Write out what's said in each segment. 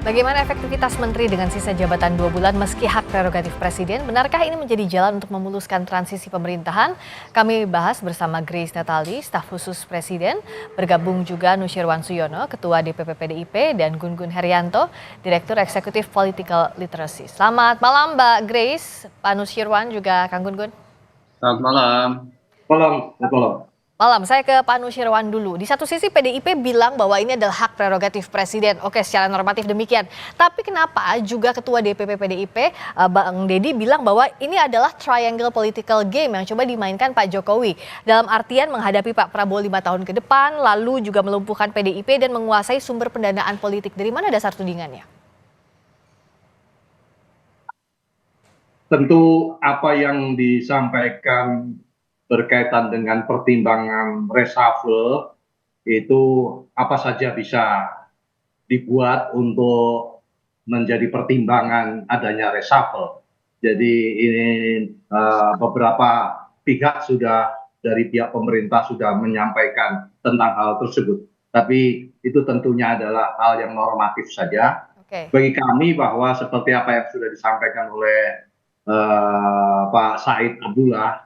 Bagaimana efektivitas menteri dengan sisa jabatan 2 bulan meski hak prerogatif presiden? Benarkah ini menjadi jalan untuk memuluskan transisi pemerintahan? Kami bahas bersama Grace Natali, staf khusus presiden. Bergabung juga Nusyirwan Suyono, ketua DPP PDIP, dan Gun Gun Herianto, direktur eksekutif Political Literacy. Selamat malam Mbak Grace, Pak Nusyirwan, juga Kang Gun Gun. Selamat malam. Malam. Malam, saya ke Pak Nusyirwan dulu. Di satu sisi PDIP bilang bahwa ini adalah hak prerogatif presiden. Oke, secara normatif demikian. Tapi kenapa juga Ketua DPP PDIP, Bang Deddy bilang bahwa ini adalah triangle political game yang coba dimainkan Pak Jokowi. Dalam artian menghadapi Pak Prabowo 5 tahun ke depan, lalu juga melumpuhkan PDIP dan menguasai sumber pendanaan politik. Dari mana dasar tudingannya? Tentu apa yang disampaikan berkaitan dengan pertimbangan reshuffle itu apa saja bisa dibuat untuk menjadi pertimbangan adanya reshuffle. Jadi ini beberapa pihak dari pihak pemerintah sudah menyampaikan tentang hal tersebut. Tapi itu tentunya adalah hal yang normatif saja. Bagi kami bahwa seperti apa yang sudah disampaikan oleh Pak Said Abdullah,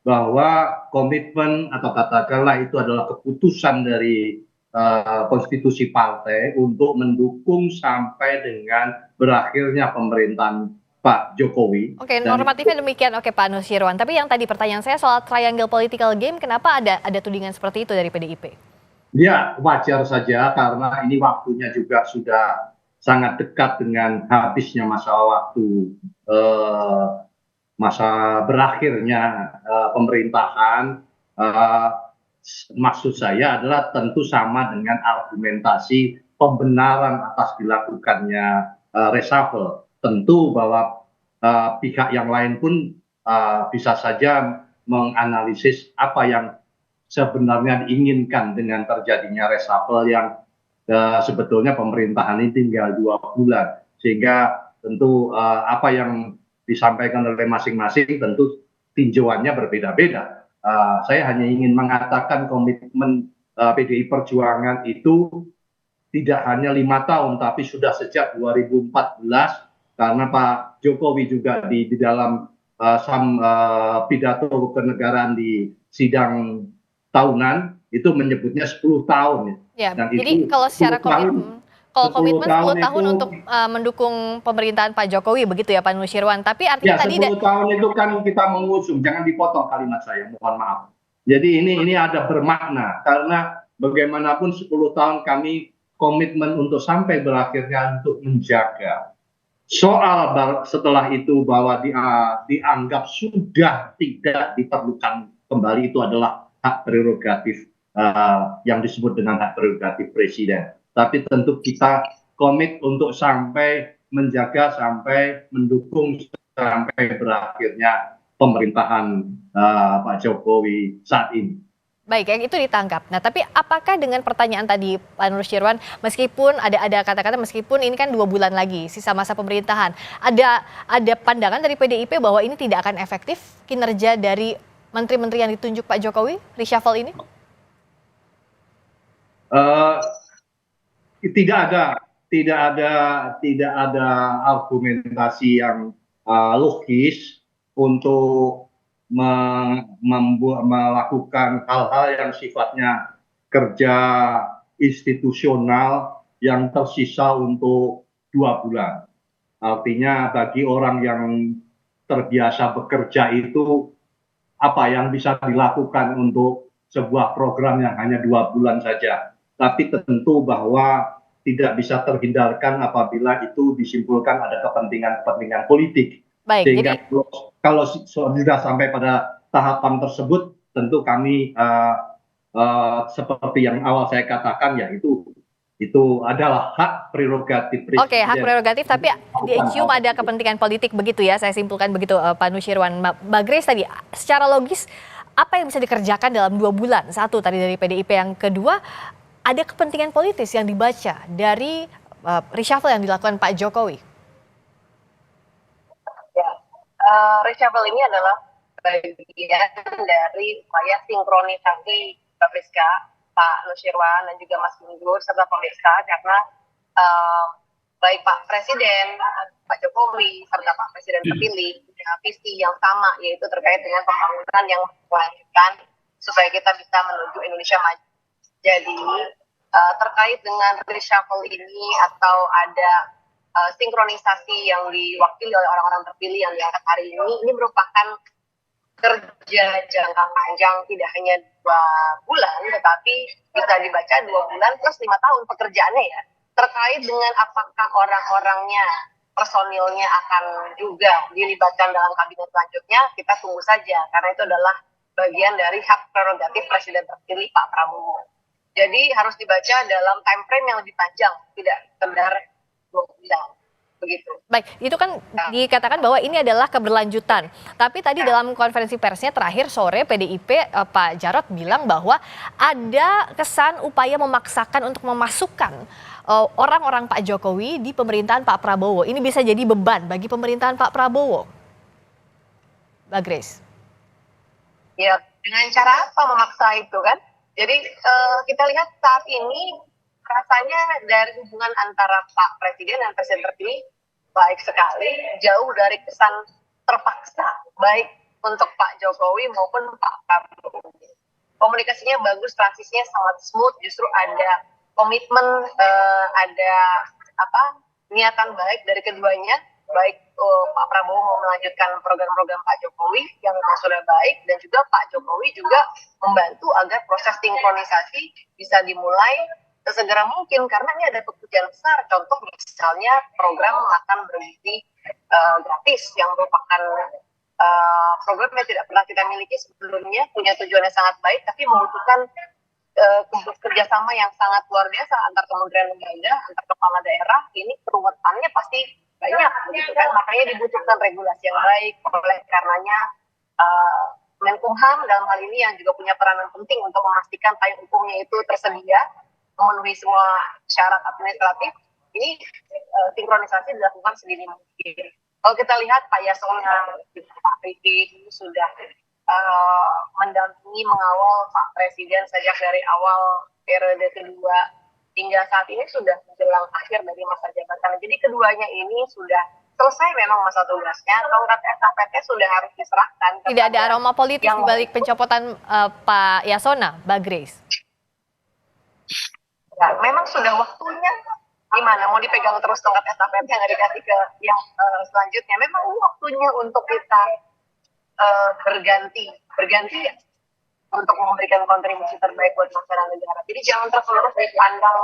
bahwa komitmen atau katakanlah itu adalah keputusan dari konstitusi partai untuk mendukung sampai dengan berakhirnya pemerintahan Pak Jokowi. Oke, normatifnya demikian. Oke, Pak Nusyirwan. Tapi yang tadi pertanyaan saya soal triangle political game, kenapa ada tudingan seperti itu dari PDIP? Ya, wajar saja karena ini waktunya juga sudah sangat dekat dengan habisnya masa berakhirnya pemerintahan. Maksud saya adalah tentu sama dengan argumentasi pembenaran atas dilakukannya reshuffle. Tentu bahwa pihak yang lain pun bisa saja menganalisis apa yang sebenarnya diinginkan dengan terjadinya reshuffle yang sebetulnya pemerintahan ini tinggal 2 bulan. Sehingga tentu apa yang disampaikan oleh masing-masing tentu tinjauannya berbeda-beda. Saya hanya ingin mengatakan komitmen PDI Perjuangan itu tidak hanya 5 tahun, tapi sudah sejak 2014, karena Pak Jokowi juga di dalam pidato kenegaraan di sidang tahunan itu menyebutnya 10 tahun. Ya, jadi kalau secara komitmen, kalau komitmen 10 tahun untuk mendukung pemerintahan Pak Jokowi, begitu ya Pak Nusyirwan. Tapi artinya ya, tadi 10 tahun itu kan kita mengusung, jangan dipotong kalimat saya, mohon maaf. Jadi ini ada bermakna karena bagaimanapun 10 tahun kami komitmen untuk sampai berakhirnya untuk menjaga. Soal setelah itu bahwa dianggap sudah tidak diperlukan kembali, itu adalah hak prerogatif yang disebut dengan hak prerogatif presiden. Tapi tentu kita komit untuk sampai menjaga, sampai mendukung sampai berakhirnya pemerintahan Pak Jokowi saat ini. Baik, yang itu ditangkap. Nah, tapi apakah dengan pertanyaan tadi Pak Nusyirwan, meskipun ada kata-kata meskipun ini kan 2 bulan lagi sisa masa pemerintahan, ada pandangan dari PDIP bahwa ini tidak akan efektif kinerja dari menteri-menteri yang ditunjuk Pak Jokowi reshuffle ini? Tidak ada argumentasi yang logis untuk melakukan hal-hal yang sifatnya kerja institusional yang tersisa untuk 2 bulan. Artinya bagi orang yang terbiasa bekerja itu, apa yang bisa dilakukan untuk sebuah program yang hanya 2 bulan saja. Tapi tentu bahwa tidak bisa terhindarkan apabila itu disimpulkan ada kepentingan politik. Baik, sehingga kalau sudah sampai pada tahapan tersebut, tentu kami seperti yang awal saya katakan, ya itu adalah hak prerogatif presiden. Oke, hak prerogatif, tapi dicium ada kepentingan politik, begitu ya, saya simpulkan begitu Pak Nusyirwan. Mbak Grace tadi, secara logis apa yang bisa dikerjakan dalam 2 bulan? Satu tadi dari PDIP, yang kedua ada kepentingan politis yang dibaca dari reshuffle yang dilakukan Pak Jokowi. Reshuffle ini adalah bagian dari upaya sinkronisasi Pak Nusyirwan dan juga Mas Gun Gun serta pemirsa, karena baik Pak Presiden, Pak Jokowi, serta Pak Presiden terpilih punya visi yang sama, yaitu terkait dengan pembangunan yang berkelanjutan supaya kita bisa menuju Indonesia maju. Jadi terkait dengan reshuffle ini atau ada sinkronisasi yang diwakili oleh orang-orang terpilih yang diangkat hari ini merupakan kerja jangka panjang, tidak hanya 2 bulan, tetapi bisa dibaca 2 bulan plus 5 tahun pekerjaannya ya. Terkait dengan apakah orang-orangnya, personilnya akan juga dilibatkan dalam kabinet selanjutnya, kita tunggu saja, karena itu adalah bagian dari hak prerogatif Presiden terpilih Pak Prabowo. Jadi harus dibaca dalam time frame yang lebih panjang, tidak sekedar 2 bulan. Begitu. Baik, itu kan dikatakan bahwa ini adalah keberlanjutan. Tapi tadi dalam konferensi persnya terakhir sore PDIP Pak Jarod bilang bahwa ada kesan upaya memaksakan untuk memasukkan orang-orang Pak Jokowi di pemerintahan Pak Prabowo. Ini bisa jadi beban bagi pemerintahan Pak Prabowo. Mbak Grace. Ya, dengan cara apa memaksa itu kan? Jadi kita lihat saat ini rasanya dari hubungan antara Pak Presiden dan Presiden terpilih baik sekali, jauh dari kesan terpaksa, baik untuk Pak Jokowi maupun Pak Prabowo. Komunikasinya bagus, transisinya sangat smooth, justru ada komitmen, ada niatan baik dari keduanya, baik Pak Prabowo mau melanjutkan program-program Pak Jokowi yang memang sudah baik, dan juga Pak Jokowi juga membantu agar proses sinkronisasi bisa dimulai sesegera mungkin, karena ini ada pekerjaan besar, contoh misalnya program makan bergizi gratis yang merupakan program yang tidak pernah kita miliki sebelumnya, punya tujuannya sangat baik, tapi membutuhkan kerjasama yang sangat luar biasa antar kementerian lembaga, antar kepala daerah. Ini keruwetannya pasti banyak, begitu kan? Makanya dibutuhkan regulasi yang baik. Oleh karenanya Menkumham dalam hal ini yang juga punya peranan penting untuk memastikan payung hukumnya itu tersedia, memenuhi semua syarat administratif. Ini sinkronisasi dilakukan sedini mungkin. Kalau kita lihat Pak Yasona, Pak Riki sudah mendampingi, mengawal Pak Presiden sejak dari awal periode kedua hingga saat ini sudah menjelang akhir dari masa jabatan. Jadi keduanya ini sudah selesai memang masa tugasnya, tongkat estafetnya sudah harus diserahkan. Tidak ada aroma politis di balik pencopotan Pak Yasona, Mbak Grace? Ya, memang sudah waktunya. Gimana mau dipegang terus tongkat estafetnya, nggak dikasih ke yang selanjutnya? Memang waktunya untuk kita berganti ya, untuk memberikan kontribusi terbaik buat masyarakat negara. Jadi jangan terus dipandang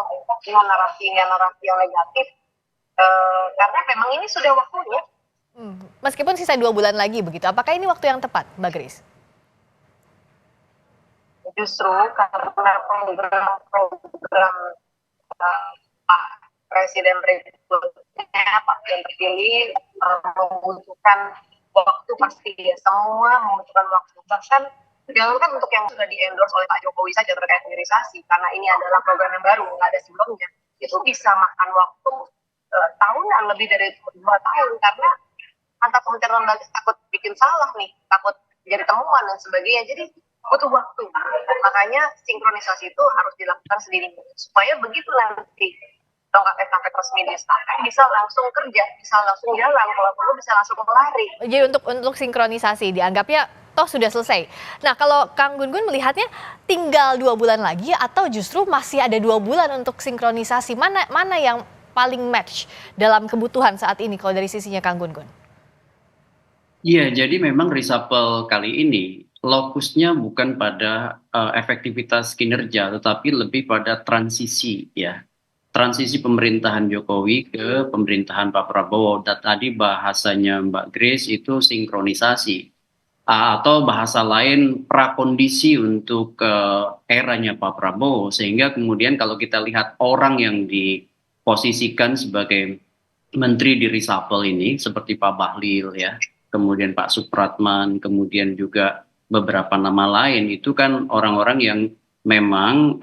dengan narasi yang negatif, karena memang ini sudah waktunya. Meskipun sisa 2 bulan lagi begitu, apakah ini waktu yang tepat, Mbak Grace? Justru karena program Pak Presiden berikutnya, Pak Presiden terpilih membutuhkan waktu pasti ya, semua membutuhkan waktu. Bahkan jangankan untuk yang sudah di-endorse oleh Pak Jokowi saja terkait hilirisasi, karena ini adalah program yang baru, nggak ada sebelumnya, itu bisa makan waktu tahunan, lebih dari 2 tahun, karena antar kementerian lembaga takut bikin salah nih, takut jadi temuan dan sebagainya, jadi butuh waktu. Makanya sinkronisasi itu harus dilakukan sendiri, supaya begitu nanti tongkat estafet resmi disahkan, bisa langsung kerja, bisa langsung jalan, kalau perlu bisa langsung lari. Jadi untuk sinkronisasi dianggapnya toh sudah selesai. Nah, kalau Kang Gun-Gun melihatnya tinggal 2 bulan lagi atau justru masih ada 2 bulan untuk sinkronisasi, mana yang paling match dalam kebutuhan saat ini kalau dari sisinya Kang Gun-Gun? Iya, jadi memang reshuffle kali ini lokusnya bukan pada efektivitas kinerja, tetapi lebih pada transisi ya. Transisi pemerintahan Jokowi ke pemerintahan Pak Prabowo. Dan tadi bahasanya Mbak Grace itu sinkronisasi. Atau bahasa lain prakondisi untuk eranya Pak Prabowo. Sehingga kemudian kalau kita lihat orang yang diposisikan sebagai menteri di reshuffle ini, seperti Pak Bahlil ya, kemudian Pak Supratman, kemudian juga beberapa nama lain, itu kan orang-orang yang memang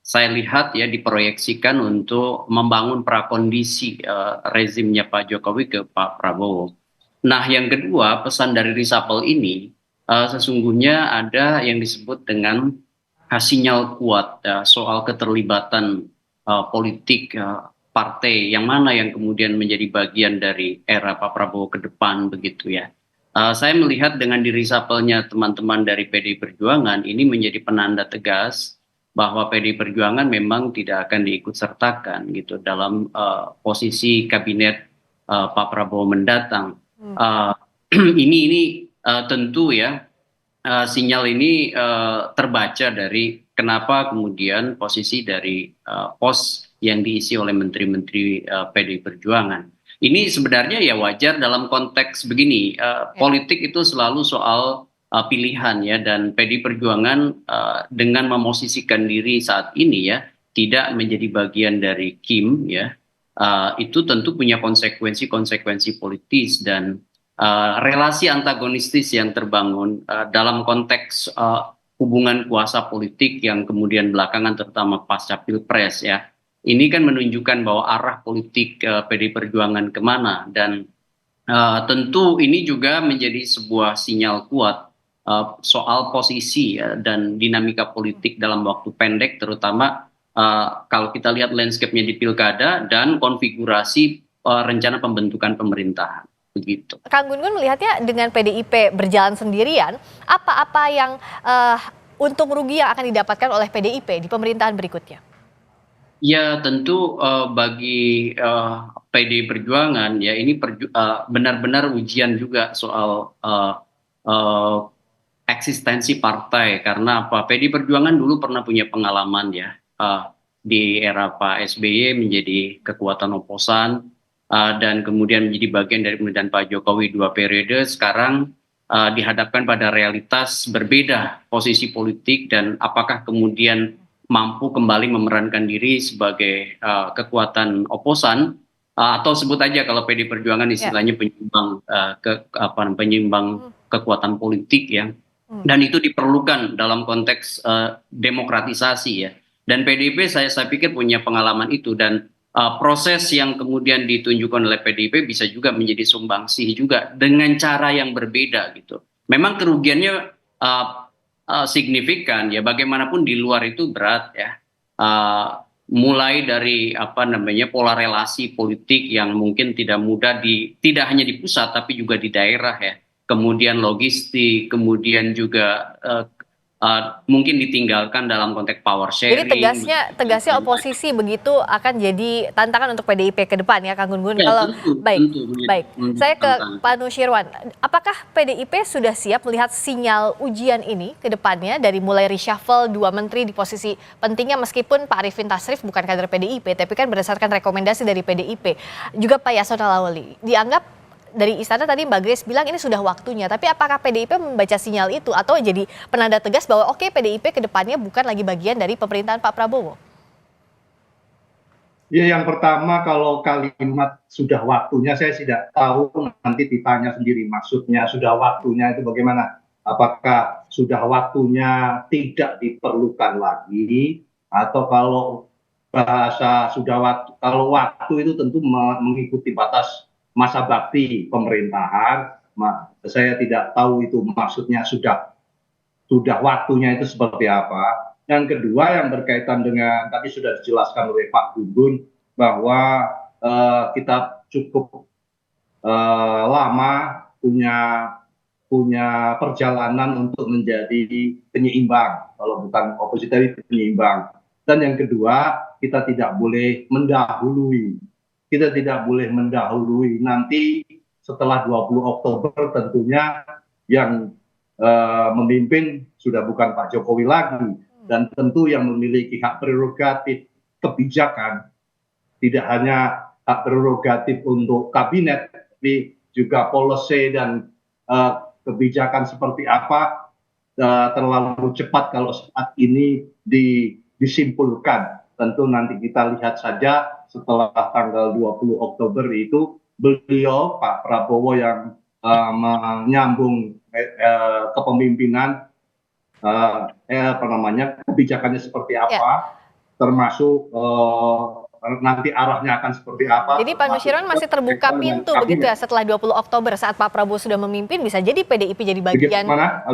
saya lihat ya diproyeksikan untuk membangun prakondisi rezimnya Pak Jokowi ke Pak Prabowo. Nah, yang kedua, pesan dari reshuffle ini sesungguhnya ada yang disebut dengan sinyal kuat soal keterlibatan politik partai yang mana yang kemudian menjadi bagian dari era Pak Prabowo ke depan begitu ya. Saya melihat dengan di-reshuffle-nya teman-teman dari PDI Perjuangan ini menjadi penanda tegas bahwa PDI Perjuangan memang tidak akan diikutsertakan gitu dalam posisi kabinet Pak Prabowo mendatang. Uh, ini tentu ya sinyal ini terbaca dari kenapa kemudian posisi dari pos yang diisi oleh menteri-menteri PDI Perjuangan. Ini sebenarnya ya wajar dalam konteks begini, politik itu selalu soal pilihan ya, dan PDI Perjuangan dengan memosisikan diri saat ini ya tidak menjadi bagian dari Kim ya, itu tentu punya konsekuensi politis dan relasi antagonistis yang terbangun dalam konteks hubungan kuasa politik yang kemudian belakangan terutama pasca Pilpres ya. Ini kan menunjukkan bahwa arah politik PDI Perjuangan kemana, dan tentu ini juga menjadi sebuah sinyal kuat soal posisi ya, dan dinamika politik dalam waktu pendek, terutama kalau kita lihat landscape-nya di pilkada dan konfigurasi rencana pembentukan pemerintahan. Begitu. Kang Gun Gun melihatnya dengan PDIP berjalan sendirian, apa-apa yang untung rugi yang akan didapatkan oleh PDIP di pemerintahan berikutnya? Ya tentu bagi PDI Perjuangan ya ini benar-benar ujian juga soal eksistensi partai, karena apa? PDI Perjuangan dulu pernah punya pengalaman ya di era Pak SBY menjadi kekuatan oposan dan kemudian menjadi bagian dari pemerintahan Pak Jokowi 2 periode. Sekarang dihadapkan pada realitas berbeda posisi politik, dan apakah kemudian mampu kembali memerankan diri sebagai kekuatan oposan atau sebut aja kalau PDI Perjuangan istilahnya penyeimbang kekuatan politik ya, dan itu diperlukan dalam konteks demokratisasi ya, dan PDIP saya pikir punya pengalaman itu, dan proses yang kemudian ditunjukkan oleh PDIP bisa juga menjadi sumbangsih juga dengan cara yang berbeda gitu. Memang kerugiannya signifikan ya, bagaimanapun di luar itu berat ya, mulai dari pola relasi politik yang mungkin tidak mudah tidak hanya di pusat tapi juga di daerah ya, kemudian logistik, kemudian juga mungkin ditinggalkan dalam konteks power sharing. Jadi tegasnya oposisi begitu akan jadi tantangan untuk PDIP ke depan ya, Kang Gun Gun. Ya, Kalau tentu, baik, saya ke Pak Nusirwan. Apakah PDIP sudah siap melihat sinyal ujian ini ke depannya dari mulai reshuffle 2 menteri di posisi pentingnya, meskipun Pak Arifin Tasrif bukan kader PDIP, tapi kan berdasarkan rekomendasi dari PDIP. Juga Pak Yasona Lawli dianggap dari istana tadi Mbak Grace bilang ini sudah waktunya, tapi apakah PDIP membaca sinyal itu atau jadi penanda tegas bahwa oke, PDIP ke depannya bukan lagi bagian dari pemerintahan Pak Prabowo? Ya, yang pertama kalau kalimat sudah waktunya, saya tidak tahu, nanti ditanya sendiri maksudnya sudah waktunya itu bagaimana. Apakah sudah waktunya tidak diperlukan lagi, atau kalau bahasa sudah waktu, kalau waktu itu tentu mengikuti batas masa bakti pemerintahan. Saya tidak tahu itu maksudnya sudah waktunya itu seperti apa. Yang kedua yang berkaitan dengan tadi sudah dijelaskan oleh Pak Gun bahwa kita cukup lama punya perjalanan untuk menjadi penyeimbang, kalau bukan oposisi tadi penyeimbang. Dan yang kedua, kita tidak boleh mendahului. Kita tidak boleh mendahului, nanti setelah 20 Oktober tentunya yang memimpin sudah bukan Pak Jokowi lagi, dan tentu yang memiliki hak prerogatif kebijakan tidak hanya hak prerogatif untuk kabinet, tapi juga policy dan kebijakan seperti apa terlalu cepat kalau saat ini disimpulkan. Tentu nanti kita lihat saja setelah tanggal 20 Oktober itu beliau Pak Prabowo yang menyambung kepemimpinan kebijakannya seperti apa, termasuk nanti arahnya akan seperti apa. Jadi Pak Nusirwan masih terbuka pintu begitu ya, setelah 20 Oktober saat Pak Prabowo sudah memimpin bisa jadi PDIP jadi bagian. Bagaimana?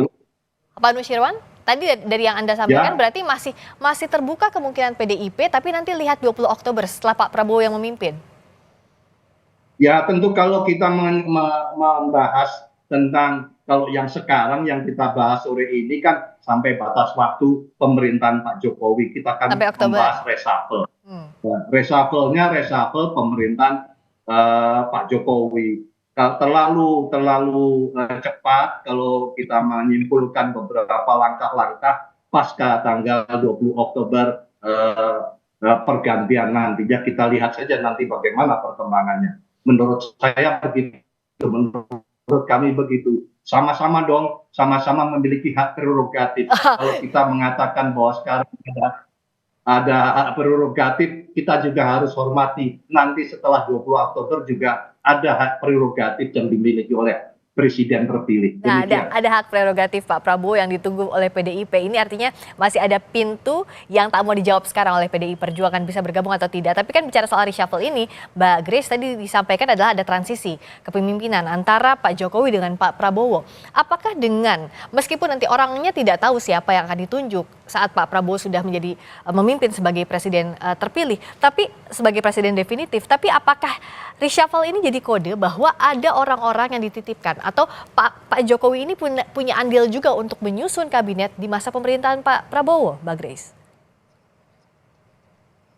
Pak Nusirwan? Tadi dari yang Anda sampaikan berarti masih terbuka kemungkinan PDIP, tapi nanti lihat 20 Oktober setelah Pak Prabowo yang memimpin. Ya tentu kalau kita membahas tentang kalau yang sekarang yang kita bahas sore ini kan sampai batas waktu pemerintahan Pak Jokowi, kita akan Sampai Oktober. membahas reshuffle. Reshuffle-nya reshuffle pemerintahan Pak Jokowi. Terlalu cepat kalau kita menyimpulkan beberapa langkah-langkah pasca tanggal 20 Oktober pergantian nantinya. Kita lihat saja nanti bagaimana perkembangannya. Menurut saya begitu, menurut kami begitu. Sama-sama dong, sama-sama memiliki hak prerogatif. Kalau kita mengatakan bahwa sekarang ada hak prerogatif, kita juga harus hormati. Nanti setelah 20 Oktober juga ada hak prerogatif yang dimiliki oleh presiden terpilih. Nah, ada hak prerogatif Pak Prabowo yang ditunggu oleh PDIP. Ini artinya masih ada pintu yang tak mau dijawab sekarang oleh PDI Perjuangan bisa bergabung atau tidak. Tapi kan bicara soal reshuffle ini, Mbak Grace tadi disampaikan adalah ada transisi kepemimpinan antara Pak Jokowi dengan Pak Prabowo. Apakah dengan, meskipun nanti orangnya tidak tahu siapa yang akan ditunjuk saat Pak Prabowo sudah menjadi memimpin sebagai presiden terpilih, tapi sebagai presiden definitif, tapi apakah reshuffle ini jadi kode bahwa ada orang-orang yang dititipkan atau Pak Jokowi ini punya andil juga untuk menyusun kabinet di masa pemerintahan Pak Prabowo, Mbak Grace?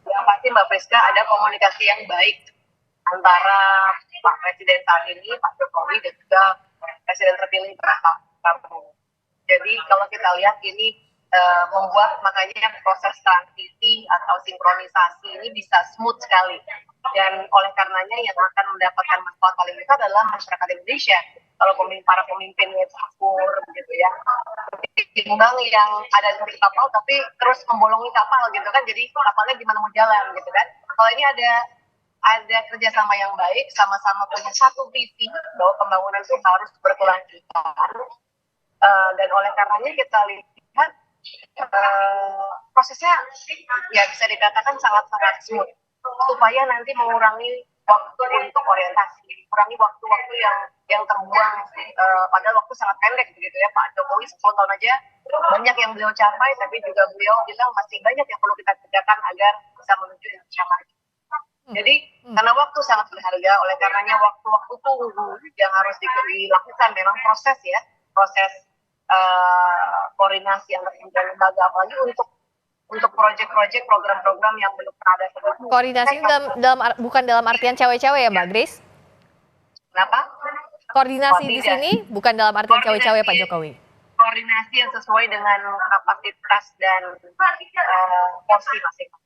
Yang pasti Mbak Priska, ada komunikasi yang baik antara Pak Presiden saat ini, Pak Jokowi, dan juga Presiden terpilih Pak Prabowo. Jadi kalau kita lihat ini membuat makanya proses transisi atau sinkronisasi ini bisa smooth sekali. Dan oleh karenanya yang akan mendapatkan manfaat paling besar adalah masyarakat Indonesia. Kalau para pemimpinnya campur begitu ya. Timbang yang ada di kapal tapi terus membolongi kapal gitu kan, jadi kapalnya gimana mau jalan gitu kan. Kalau ini ada kerjasama yang baik, sama-sama punya satu visi bahwa pembangunan itu harus berkelanjutan. Dan oleh karenanya kita lihat prosesnya ya bisa dikatakan sangat-sangat smooth supaya nanti mengurangi waktu untuk orientasi, mengurangi waktu-waktu yang terbuang padahal waktu sangat pendek begitu ya. Pak Jokowi 10 tahun aja banyak yang beliau capai, tapi juga beliau bilang masih banyak yang perlu kita kerjakan agar bisa menuju Indonesia maju. Jadi karena waktu sangat berharga, oleh karenanya waktu-waktu tunggu yang harus dilakukan memang proses koordinasi antar kementerian lembaga, apalagi untuk proyek-proyek program-program yang belum pernah ada sebelumnya. Koordinasi bukan dalam artian cawe-cawe ya Mbak Grace? Kenapa? Koordinasi di sini bukan dalam artian cawe-cawe Pak Jokowi. Koordinasi yang sesuai dengan kapasitas dan porsi masing-masing.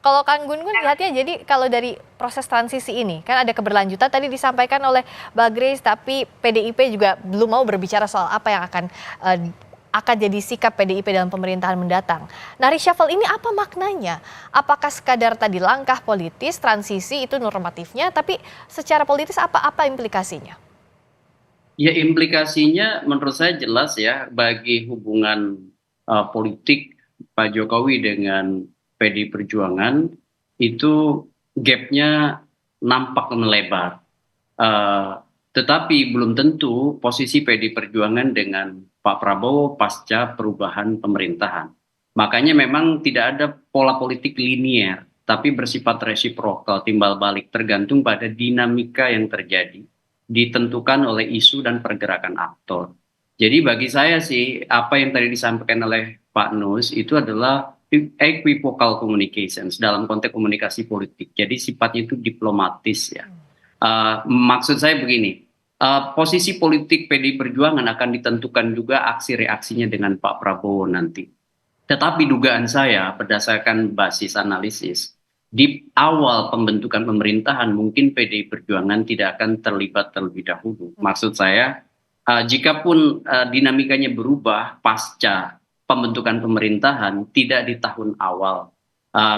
Kalau Kang Gun lihatnya, jadi kalau dari proses transisi ini kan ada keberlanjutan tadi disampaikan oleh Mbak Grace, tapi PDIP juga belum mau berbicara soal apa yang akan jadi sikap PDIP dalam pemerintahan mendatang. Nah, reshuffle ini apa maknanya? Apakah sekadar tadi langkah politis, transisi itu normatifnya, tapi secara politis apa implikasinya? Ya, implikasinya menurut saya jelas ya, bagi hubungan politik Pak Jokowi dengan PD Perjuangan itu gapnya nampak melebar. Tetapi belum tentu posisi PD Perjuangan dengan Pak Prabowo pasca perubahan pemerintahan. Makanya memang tidak ada pola politik linier, tapi bersifat resiprokal, timbal balik, tergantung pada dinamika yang terjadi, ditentukan oleh isu dan pergerakan aktor. Jadi bagi saya sih, apa yang tadi disampaikan oleh Pak Nus itu adalah equivocal communications dalam konteks komunikasi politik. Jadi sifatnya itu diplomatis ya. Maksud saya begini, posisi politik PDI Perjuangan akan ditentukan juga aksi reaksinya dengan Pak Prabowo nanti. Tetapi dugaan saya berdasarkan basis analisis, di awal pembentukan pemerintahan mungkin PDI Perjuangan tidak akan terlibat terlebih dahulu. Maksud saya, jikapun dinamikanya berubah pasca pembentukan pemerintahan tidak di tahun awal,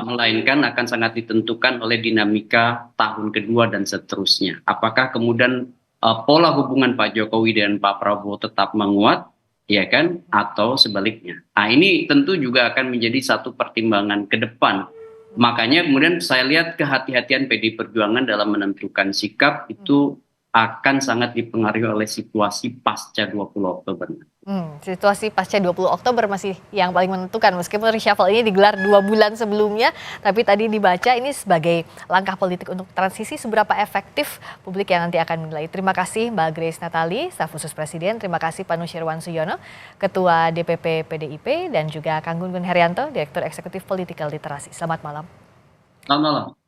melainkan akan sangat ditentukan oleh dinamika tahun kedua dan seterusnya. Apakah kemudian pola hubungan Pak Jokowi dan Pak Prabowo tetap menguat, ya kan, atau sebaliknya? Nah, ini tentu juga akan menjadi satu pertimbangan ke depan. Makanya kemudian saya lihat kehati-hatian PDI Perjuangan dalam menentukan sikap itu akan sangat dipengaruhi oleh situasi pasca 20 Oktober. Situasi pasca 20 Oktober masih yang paling menentukan meskipun reshuffle ini digelar 2 bulan sebelumnya, tapi tadi dibaca ini sebagai langkah politik untuk transisi, seberapa efektif publik yang nanti akan menilai. Terima kasih Mbak Grace Natali, staf khusus Presiden, terima kasih Pak Nusirwan Suyono, Ketua DPP PDIP, dan juga Kang Gun Gun Herianto, Direktur Eksekutif Political Literasi. Selamat malam. Selamat malam.